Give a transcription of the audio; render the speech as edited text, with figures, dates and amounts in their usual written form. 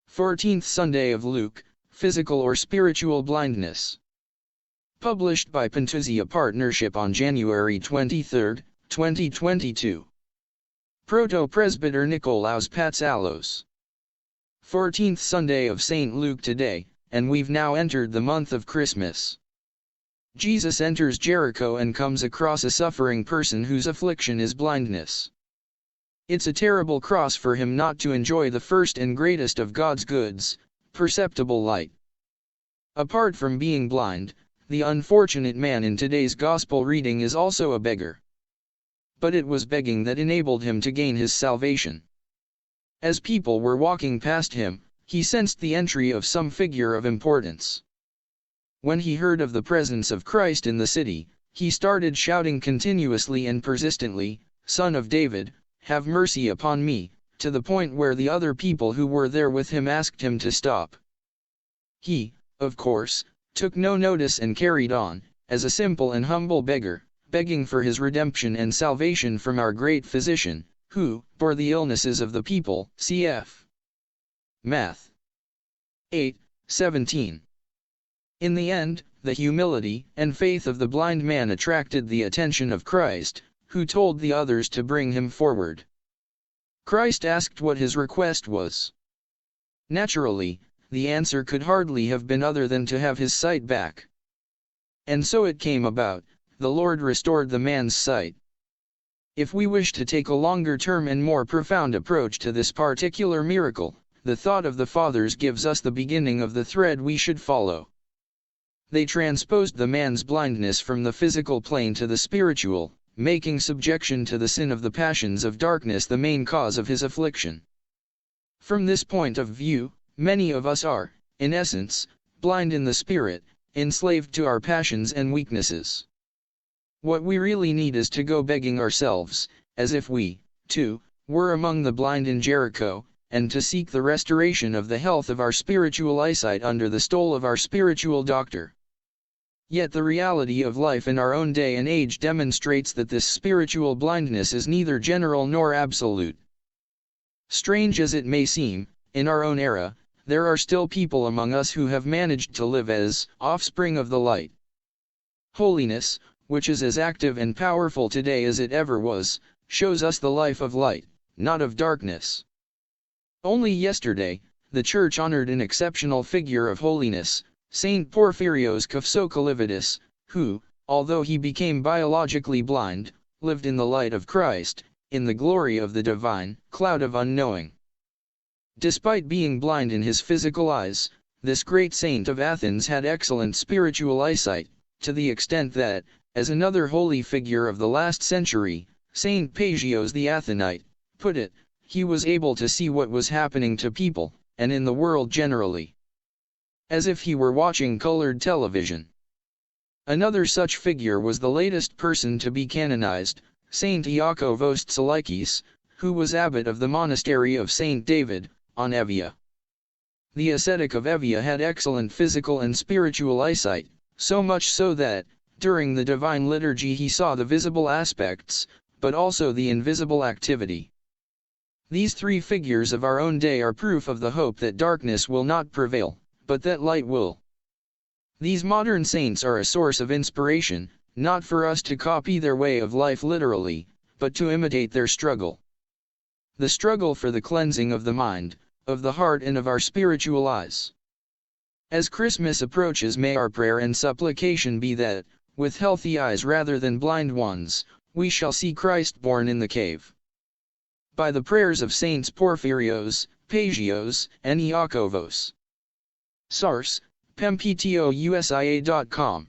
14th Sunday of Luke, Physical or Spiritual Blindness. Published by Pentuzia Partnership on January 23, 2022. Proto-Presbyter Nikolaus Patsalos. 14th Sunday of St. Luke today, and we've now entered the month of Christmas. Jesus enters Jericho and comes across a suffering person whose affliction is blindness. It's a terrible cross for him not to enjoy the first and greatest of God's goods, perceptible light. Apart from being blind, the unfortunate man in today's gospel reading is also a beggar. But it was begging that enabled him to gain his salvation. As people were walking past him, he sensed the entry of some figure of importance. When he heard of the presence of Christ in the city, he started shouting continuously and persistently, "Son of David, have mercy upon me," to the point where the other people who were there with him asked him to stop. He, of course, took no notice and carried on, as a simple and humble beggar, begging for his redemption and salvation from our great physician, who bore the illnesses of the people. Cf. Math. 8:17. In the end, the humility and faith of the blind man attracted the attention of Christ, who told the others to bring him forward. Christ asked what his request was. Naturally, the answer could hardly have been other than to have his sight back. And so it came about, the Lord restored the man's sight. If we wish to take a longer-term and more profound approach to this particular miracle, the thought of the Fathers gives us the beginning of the thread we should follow. They transposed the man's blindness from the physical plane to the spiritual, making subjection to the sin of the passions of darkness the main cause of his affliction. From this point of view, many of us are, in essence, blind in the spirit, enslaved to our passions and weaknesses. What we really need is to go begging ourselves, as if we, too, were among the blind in Jericho, and to seek the restoration of the health of our spiritual eyesight under the stole of our spiritual doctor. Yet the reality of life in our own day and age demonstrates that this spiritual blindness is neither general nor absolute. Strange as it may seem, in our own era, there are still people among us who have managed to live as offspring of the light. Holiness, which is as active and powerful today as it ever was, shows us the life of light, not of darkness. Only yesterday, the Church honored an exceptional figure of holiness, Saint Porphyrios Kafsokolividis, who, although he became biologically blind, lived in the light of Christ, in the glory of the divine cloud of unknowing. Despite being blind in his physical eyes, this great saint of Athens had excellent spiritual eyesight, to the extent that, as another holy figure of the last century, Saint Paisios the Athenite, put it, he was able to see what was happening to people, and in the world generally, as if he were watching colored television. Another such figure was the latest person to be canonized, Saint Iakovos Tsalikis, who was abbot of the monastery of Saint David, on Evia. The ascetic of Evia had excellent physical and spiritual eyesight, so much so that, during the divine liturgy he saw the visible aspects, but also the invisible activity. These three figures of our own day are proof of the hope that darkness will not prevail, but that light will. These modern saints are a source of inspiration, not for us to copy their way of life literally, but to imitate their struggle. The struggle for the cleansing of the mind, of the heart and of our spiritual eyes. As Christmas approaches, may our prayer and supplication be that, with healthy eyes rather than blind ones, we shall see Christ born in the cave. By the prayers of Saints Porphyrios, Paisios, and Iakovos. Sars, pemptousia.com